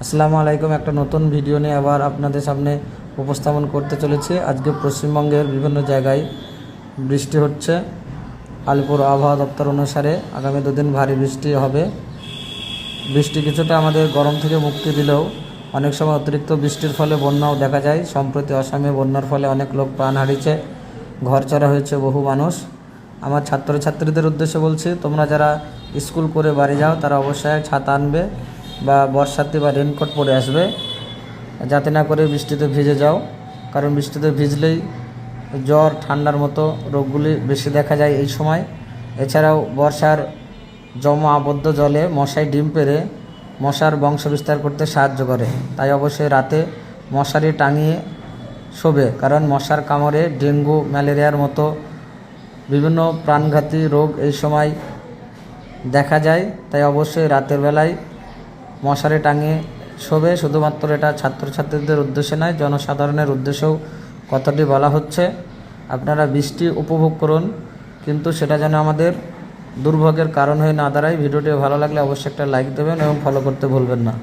আসসালামু আলাইকুম। একটা নতুন ভিডিও নিয়ে আবার আপনাদের সামনে উপস্থাপন করতে চলেছি। আজকে পশ্চিমবঙ্গের বিভিন্ন জায়গায় বৃষ্টি হচ্ছে। আলিপুর আবহাওয়া দপ্তর অনুসারে আগামী দুদিন ভারী বৃষ্টি হবে। বৃষ্টি কিছুটা আমাদের গরম থেকে মুক্তি দিলেও অনেক সময় অতিরিক্ত বৃষ্টির ফলে বন্যাও দেখা যায়। সম্প্রতি আসামে বন্যার ফলে অনেক লোক প্রাণ হারিয়েছে, ঘরছাড়া হয়েছে বহু মানুষ। আমার ছাত্রছাত্রীদের উদ্দেশ্যে বলছি, তোমরা যারা স্কুল করে বাড়ি যাও তারা অবশ্যই ছাতা আনবে বা বর্ষাতে বা রেনকোট পরে আসবে, যাতে না করে বৃষ্টিতে ভিজে যাও। কারণ বৃষ্টিতে ভিজলেই জ্বর ঠান্ডার মতো রোগগুলি বেশি দেখা যায় এই সময়। এছাড়াও বর্ষার জমা আবদ্ধ জলে মশায় ডিম পেড়ে মশার বংশ বিস্তার করতে সাহায্য করে। তাই অবশ্যই রাতে মশারি টাঙিয়ে শোবে, কারণ মশার কামড়ে ডেঙ্গু ম্যালেরিয়ার মতো বিভিন্ন প্রাণঘাতী রোগ এই সময় দেখা যায়। তাই অবশ্যই রাতের বেলায় মশারি টাঙিয়ে শোবে। শুধুমাত্র এটা ছাত্রছাত্রীদের উদ্দেশ্যে নয়, জনসাধারণের উদ্দেশ্যেও কথাটি বলা হচ্ছে। আপনারা বৃষ্টি উপভোগ করুন, কিন্তু সেটা যেন আমাদের দুর্ভোগের কারণ হয়ে না দাঁড়ায়। ভিডিওটি ভালো লাগলে অবশ্যই একটা লাইক দেবেন এবং ফলো করতে ভুলবেন না।